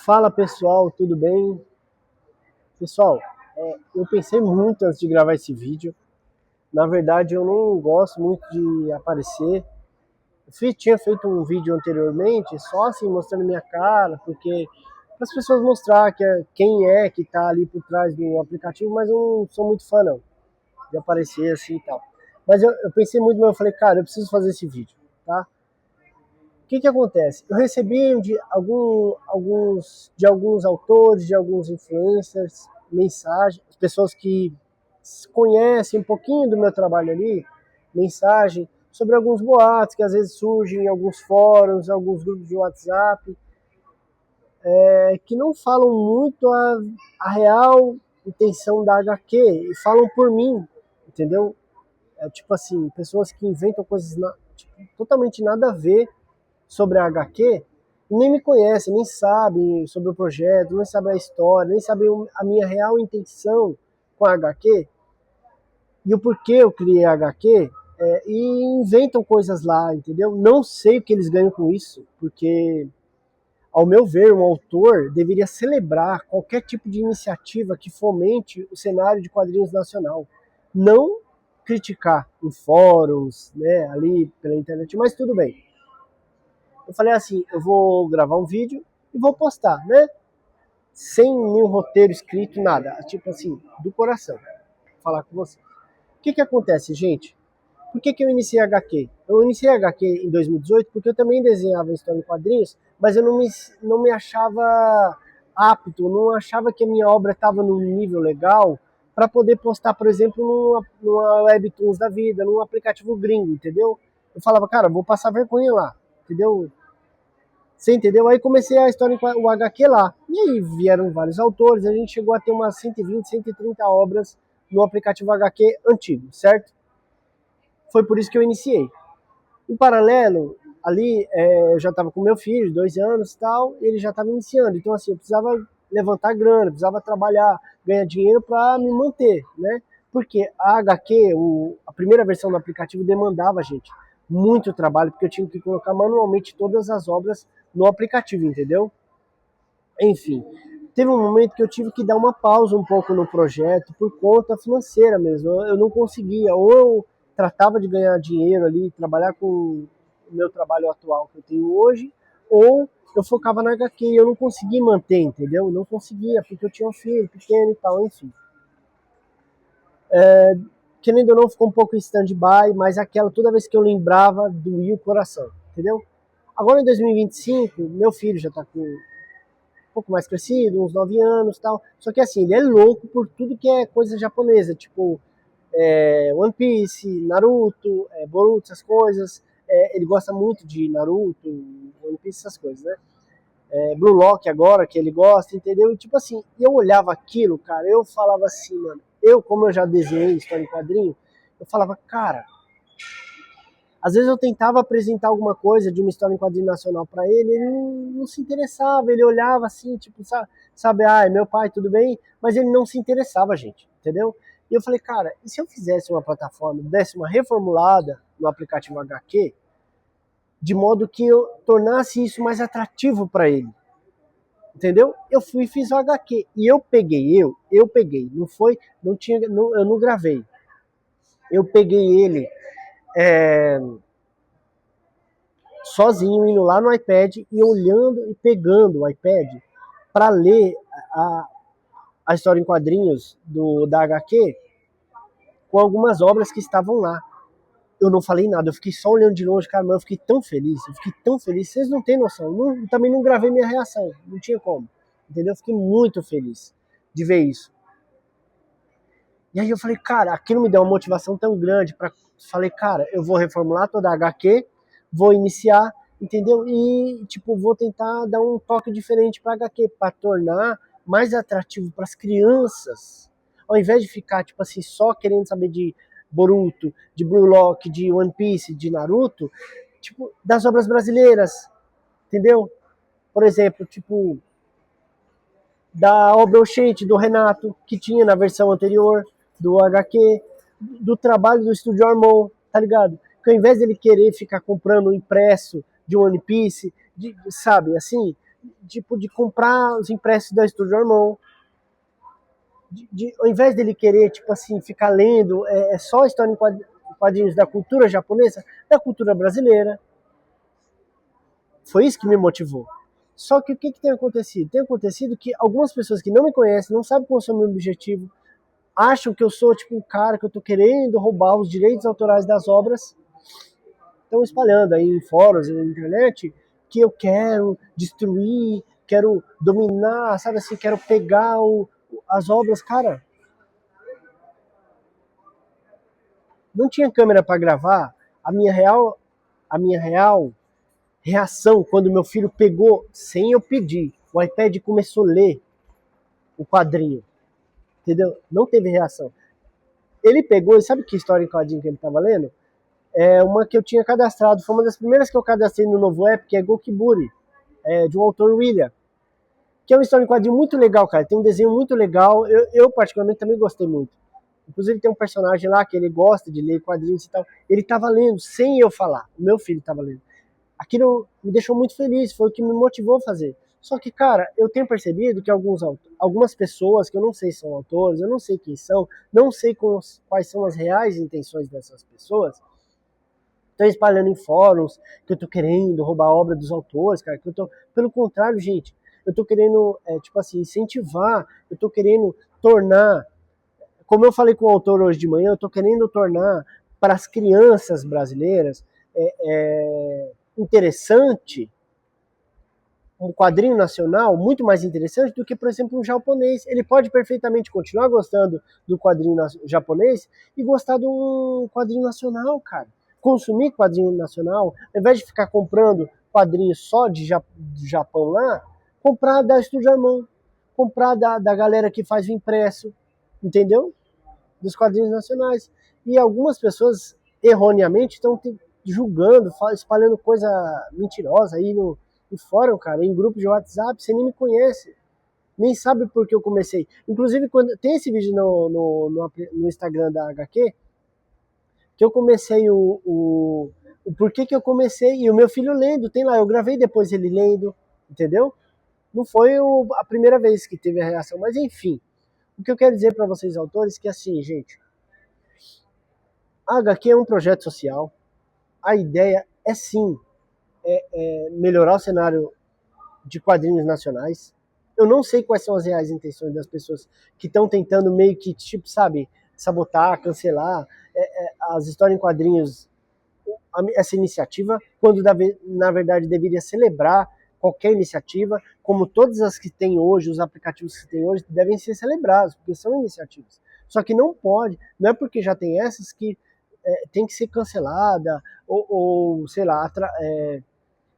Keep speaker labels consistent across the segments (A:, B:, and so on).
A: Fala pessoal, tudo bem? Pessoal, eu pensei muito antes de gravar esse vídeo. Na verdade, eu não gosto muito de aparecer. Tinha feito um vídeo anteriormente, só assim, mostrando minha cara, porque para as pessoas mostrar quem é que está ali por trás do aplicativo, mas eu não sou muito fã não, de aparecer assim e tal. Mas eu pensei muito, mas eu falei, cara, eu preciso fazer esse vídeo, tá? O que acontece? Eu recebi de alguns autores, de alguns influencers, mensagens, pessoas que conhecem um pouquinho do meu trabalho ali, mensagem sobre alguns boatos que às vezes surgem em alguns fóruns, alguns grupos de WhatsApp, que não falam muito a real intenção da HQ e falam por mim, entendeu? Tipo assim, pessoas que inventam coisas tipo, totalmente nada a ver sobre a HQ, nem me conhece, nem sabe sobre o projeto, nem sabe a história, nem sabe a minha real intenção com a HQ e o porquê eu criei a HQ, e inventam coisas lá, entendeu? Não sei o que eles ganham com isso, porque, ao meu ver, um autor deveria celebrar qualquer tipo de iniciativa que fomente o cenário de quadrinhos nacional. Não criticar em fóruns, né, ali pela internet, mas tudo bem. Eu falei assim, eu vou gravar um vídeo e vou postar, né? Sem nenhum roteiro escrito, nada. Tipo assim, do coração. Vou falar com você. O que acontece, gente? Por que eu iniciei a HQ? Eu iniciei a HQ em 2018 porque eu também desenhava história em quadrinhos, mas eu não me achava apto, não achava que a minha obra estava num nível legal para poder postar, por exemplo, numa Webtoons da vida, num aplicativo gringo, entendeu? Eu falava, cara, vou passar vergonha lá, entendeu? Você entendeu? Aí comecei a história com o HQ lá. E aí vieram vários autores, a gente chegou a ter umas 120, 130 obras no aplicativo HQ antigo, certo? Foi por isso que eu iniciei. Em paralelo, ali, eu já estava com meu filho, 2 anos e tal, e ele já estava iniciando. Então, assim, eu precisava levantar grana, precisava trabalhar, ganhar dinheiro para me manter, né? Porque a HQ, a primeira versão do aplicativo, demandava, gente, muito trabalho, porque eu tinha que colocar manualmente todas as obras no aplicativo, entendeu? Enfim, teve um momento que eu tive que dar uma pausa um pouco no projeto por conta financeira mesmo. Eu não conseguia, ou eu tratava de ganhar dinheiro ali, trabalhar com o meu trabalho atual que eu tenho hoje, ou eu focava na HQ e eu não conseguia manter, entendeu? Não conseguia, porque eu tinha um filho pequeno e tal, enfim. Querendo ou não, ficou um pouco em stand-by, mas aquela, toda vez que eu lembrava, doía o coração, entendeu? Agora em 2025, meu filho já está com pouco mais crescido, uns 9 anos e tal. Só que assim, ele é louco por tudo que é coisa japonesa, tipo One Piece, Naruto, Boruto, essas coisas. Ele gosta muito de Naruto, One Piece, essas coisas, né? Blue Lock agora, que ele gosta, entendeu? E tipo assim, eu olhava aquilo, cara, eu falava assim, mano, como eu já desenhei história em quadrinho, eu falava, cara, às vezes eu tentava apresentar alguma coisa de uma história em quadrinho nacional para ele, ele não se interessava, ele olhava assim, tipo, sabe, ah, meu pai, tudo bem? Mas ele não se interessava, gente, entendeu? E eu falei, cara, e se eu fizesse uma plataforma, desse uma reformulada no aplicativo HQ, de modo que eu tornasse isso mais atrativo para ele, entendeu? Eu fui e fiz o HQ, e eu peguei, não foi, não tinha, não, eu não gravei, eu peguei ele, é, sozinho, indo lá no iPad e olhando e pegando o iPad para ler a, a história em quadrinhos da HQ com algumas obras que estavam lá. Eu não falei nada, eu fiquei só olhando de longe, cara, mas eu fiquei tão feliz, vocês não têm noção, também não gravei minha reação, não tinha como, entendeu? Eu fiquei muito feliz de ver isso. E aí eu falei, cara, aquilo me deu uma motivação tão grande, falei, cara, eu vou reformular toda a HQ, vou iniciar, entendeu? E, tipo, vou tentar dar um toque diferente para HQ, para tornar mais atrativo para as crianças, ao invés de ficar, tipo assim, só querendo saber de Boruto, de Blue Lock, de One Piece, de Naruto, tipo, das obras brasileiras, entendeu? Por exemplo, tipo, da obra Oxente, do Renato, que tinha na versão anterior do HQ, do trabalho do Estúdio Armon, tá ligado? Que ao invés dele querer ficar comprando o impresso de One Piece, sabe, assim, tipo, de comprar os impressos da Estúdio Irmão. Ao invés dele querer, tipo assim, ficar lendo só história em quadrinhos da cultura japonesa, da cultura brasileira. Foi isso que me motivou. Só que o que tem acontecido? Tem acontecido que algumas pessoas que não me conhecem, não sabem qual é o meu objetivo, acham que eu sou tipo um cara que eu tô querendo roubar os direitos autorais das obras, estão espalhando aí em fóruns, na internet, que eu quero destruir, quero dominar, sabe assim, quero pegar as obras. Cara, não tinha câmera para gravar. A minha real reação quando meu filho pegou, sem eu pedir, o iPad e começou a ler o quadrinho, entendeu? Não teve reação. Ele pegou, e sabe que história em quadrinho que ele estava lendo? É uma que eu tinha cadastrado, foi uma das primeiras que eu cadastrei no novo app, que é Gokiburi, de um autor William, que é uma história em quadrinho muito legal, cara. Tem um desenho muito legal, eu particularmente também gostei muito. Inclusive tem um personagem lá que ele gosta de ler quadrinhos e tal. Ele estava lendo sem eu falar, o meu filho estava lendo. Aquilo me deixou muito feliz, foi o que me motivou a fazer. Só que, cara, eu tenho percebido que algumas pessoas, que eu não sei se são autores, eu não sei quem são, não sei quais são as reais intenções dessas pessoas, estão espalhando em fóruns que eu tô querendo roubar a obra dos autores, cara, pelo contrário, gente, eu tô querendo, tipo assim, incentivar, eu tô querendo tornar, como eu falei com o autor hoje de manhã, eu tô querendo tornar para as crianças brasileiras interessante um quadrinho nacional muito mais interessante do que, por exemplo, um japonês. Ele pode perfeitamente continuar gostando do quadrinho japonês e gostar de um quadrinho nacional, cara. Consumir quadrinho nacional, ao invés de ficar comprando quadrinho só do Japão lá, comprar da Estúdio Irmão, comprar da galera que faz o impresso, entendeu? Dos quadrinhos nacionais. E algumas pessoas, erroneamente, estão julgando, espalhando coisa mentirosa aí no fórum, cara, em grupo de WhatsApp, você nem me nem sabe por que eu comecei. Inclusive, quando tem esse vídeo no Instagram da HQ, que eu comecei o porquê que eu comecei, e o meu filho lendo, tem lá, eu gravei depois ele lendo, entendeu? Não foi a primeira vez que teve a reação, mas enfim. O que eu quero dizer para vocês, autores, que assim, gente, a HQ é um projeto social, a ideia é sim melhorar o cenário de quadrinhos nacionais. Eu não sei quais são as reais intenções das pessoas que estão tentando meio que, tipo, sabe, sabotar, cancelar as histórias em quadrinhos, essa iniciativa, quando na verdade deveria celebrar qualquer iniciativa, como todas as que tem hoje, os aplicativos que tem hoje, devem ser celebrados, porque são iniciativas. Só que não pode, não é porque já tem essas que tem que ser cancelada, ou sei lá,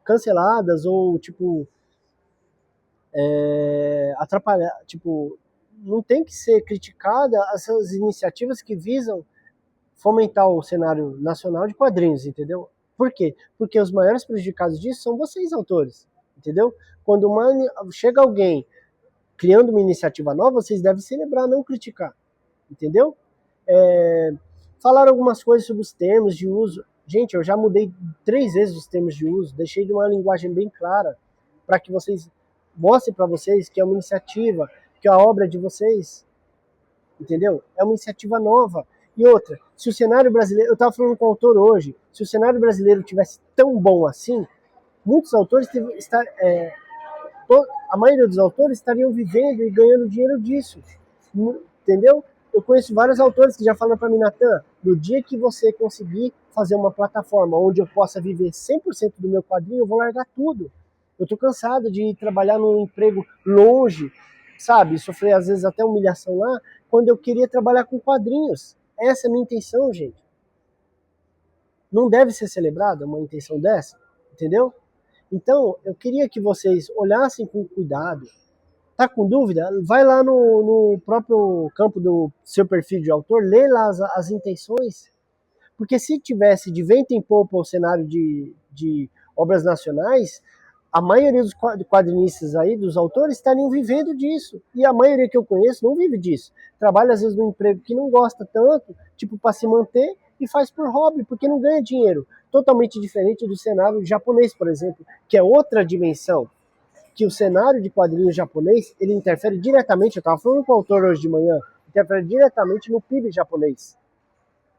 A: canceladas, ou tipo, atrapalhar, tipo, não tem que ser criticada essas iniciativas que visam fomentar o cenário nacional de quadrinhos, entendeu? Por quê? Porque os maiores prejudicados disso são vocês, autores, entendeu? Quando chega alguém criando uma iniciativa nova, vocês devem celebrar, não criticar, entendeu? Falaram algumas coisas sobre os termos de uso. Gente, eu já mudei 3 vezes os termos de uso, deixei de uma linguagem bem clara, para que vocês mostrem para vocês que é uma iniciativa, que a obra é de vocês, entendeu? É uma iniciativa nova. E outra, se o cenário brasileiro, eu estava falando com o autor hoje, se o cenário brasileiro tivesse tão bom assim, muitos autores a maioria dos autores estariam vivendo e ganhando dinheiro disso, entendeu? Eu conheço vários autores que já falam para mim, Natan, no dia que você conseguir fazer uma plataforma onde eu possa viver 100% do meu quadrinho, eu vou largar tudo. Eu tô cansado de trabalhar num emprego longe, sabe? Sofrer às vezes até humilhação lá, quando eu queria trabalhar com quadrinhos. Essa é a minha intenção, gente. Não deve ser celebrada uma intenção dessa, entendeu? Então, eu queria que vocês olhassem com cuidado. Tá com dúvida? Vai lá no próprio campo do seu perfil de autor, lê lá as intenções. Porque se tivesse de vento em popa o cenário de obras nacionais, a maioria dos quadrinistas aí, dos autores, estariam vivendo disso. E a maioria que eu conheço não vive disso. Trabalha às vezes num emprego que não gosta tanto, tipo para se manter, e faz por hobby, porque não ganha dinheiro. Totalmente diferente do cenário japonês, por exemplo, que é outra dimensão. que o cenário de quadrinhos japonês, ele interfere diretamente, eu estava falando com o autor hoje de manhã, interfere diretamente no PIB japonês.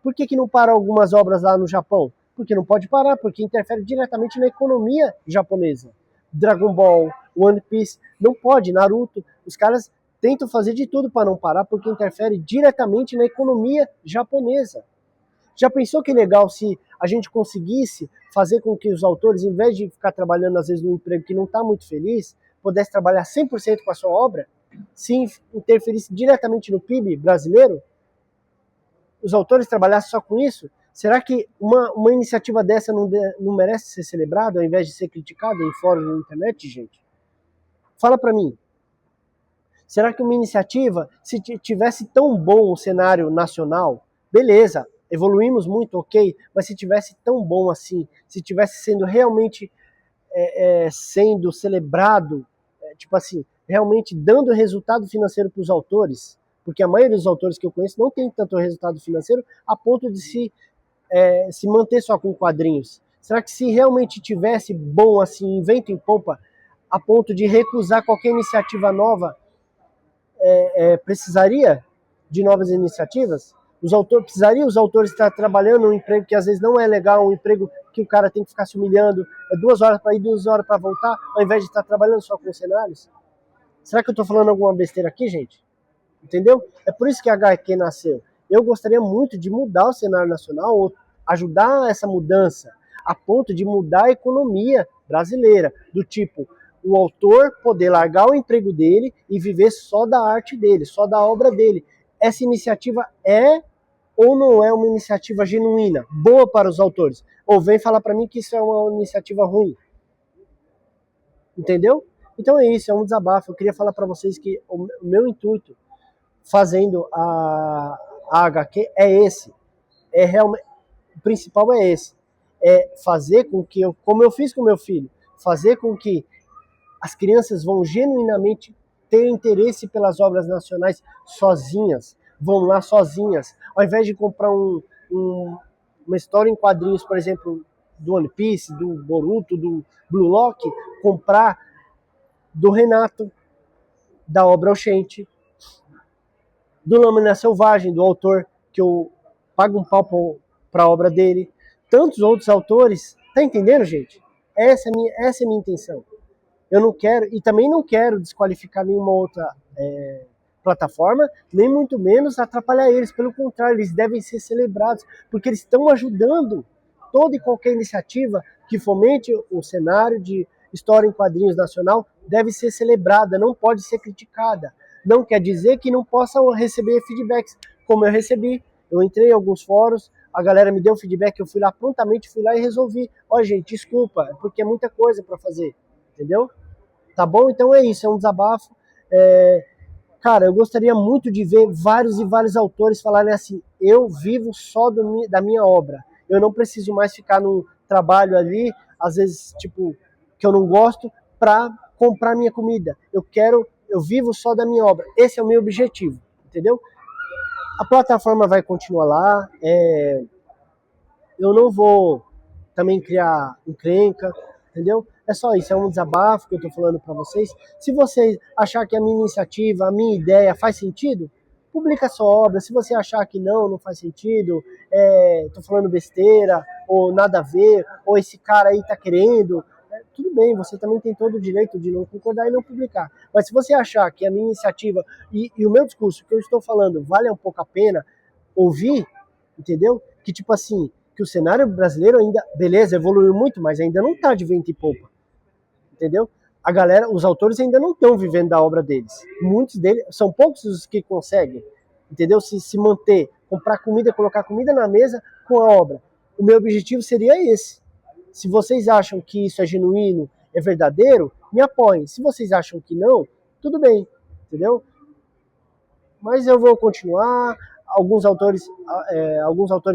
A: Por que não para algumas obras lá no Japão? Porque não pode parar, porque interfere diretamente na economia japonesa. Dragon Ball, One Piece, não pode, Naruto, os caras tentam fazer de tudo para não parar, porque interfere diretamente na economia japonesa. Já pensou que legal se a gente conseguisse fazer com que os autores, em vez de ficar trabalhando às vezes num emprego que não está muito feliz, pudesse trabalhar 100% com a sua obra, se interferisse diretamente no PIB brasileiro? Os autores trabalhassem só com isso? Será que uma iniciativa dessa não merece ser celebrada ao invés de ser criticada em fóruns na internet, gente? Fala para mim. Será que uma iniciativa, se tivesse tão bom o cenário nacional, beleza, evoluímos muito, ok, mas se tivesse tão bom assim, se tivesse sendo realmente sendo celebrado, tipo assim, realmente dando resultado financeiro para os autores, porque a maioria dos autores que eu conheço não tem tanto resultado financeiro a ponto de se manter só com quadrinhos. Será que se realmente tivesse bom assim, vento em popa, a ponto de recusar qualquer iniciativa nova, precisaria de novas iniciativas? Precisaria os autores estar trabalhando um emprego que às vezes não é legal, um emprego que o cara tem que ficar se humilhando, 2 horas para ir, 2 horas para voltar, ao invés de estar trabalhando só com cenários? Será que eu estou falando alguma besteira aqui, gente? Entendeu? É por isso que a HQ nasceu. Eu gostaria muito de mudar o cenário nacional, ou ajudar essa mudança, a ponto de mudar a economia brasileira, do tipo, o autor poder largar o emprego dele e viver só da arte dele, só da obra dele. Essa iniciativa é ou não é uma iniciativa genuína, boa para os autores? Ou vem falar para mim que isso é uma iniciativa ruim? Entendeu? Então é isso, é um desabafo. Eu queria falar para vocês que o meu intuito fazendo a HQ é esse. É realmente, o principal é esse. É fazer com que, como eu fiz com meu filho, fazer com que as crianças vão genuinamente ter interesse pelas obras nacionais sozinhas, vão lá sozinhas, ao invés de comprar uma história em quadrinhos, por exemplo, do One Piece, do Boruto, do Blue Lock, comprar do Renato, da obra Oxente, do Lâmina Selvagem, do autor que eu pago um pau para a obra dele, tantos outros autores. Tá entendendo, gente? Essa é a minha intenção. Eu não quero, e também não quero desqualificar nenhuma outra plataforma, nem muito menos atrapalhar eles. Pelo contrário, eles devem ser celebrados, porque eles estão ajudando toda e qualquer iniciativa que fomente o cenário de história em quadrinhos nacional deve ser celebrada, não pode ser criticada. Não quer dizer que não possa receber feedbacks, como eu recebi. Eu entrei em alguns fóruns, a galera me deu feedback, eu fui lá prontamente, fui lá e resolvi. Ó, gente, desculpa, porque é muita coisa para fazer, entendeu? Tá bom? Então é isso, é um desabafo. Cara, eu gostaria muito de ver vários e vários autores falarem assim, eu vivo só da minha obra. Eu não preciso mais ficar num trabalho ali, às vezes, tipo, que eu não gosto, para comprar minha comida. Eu vivo só da minha obra. Esse é o meu objetivo, entendeu? A plataforma vai continuar lá. Eu não vou também criar encrenca, entendeu? É só isso, é um desabafo que eu tô falando para vocês. Se você achar que a minha iniciativa, a minha ideia faz sentido, publica a sua obra. Se você achar que não faz sentido, tô falando besteira, ou nada a ver, ou esse cara aí tá querendo, tudo bem, você também tem todo o direito de não concordar e não publicar. Mas se você achar que a minha iniciativa e o meu discurso, que eu estou falando, vale um pouco a pena ouvir, entendeu? Que tipo assim, que o cenário brasileiro ainda, beleza, evoluiu muito, mas ainda não tá de vento e popa, entendeu? A galera, os autores ainda não estão vivendo da obra deles. Muitos deles, são poucos os que conseguem, entendeu? Se manter, comprar comida, colocar comida na mesa com a obra. O meu objetivo seria esse. Se vocês acham que isso é genuíno, é verdadeiro, me apoiem. Se vocês acham que não, tudo bem, entendeu? Mas eu vou continuar. Alguns autores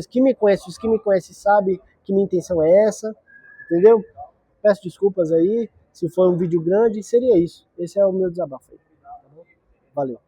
A: que me conhecem, os que me conhecem sabem que minha intenção é essa, entendeu? Peço desculpas aí, se for um vídeo grande, seria isso. Esse é o meu desabafo. Valeu.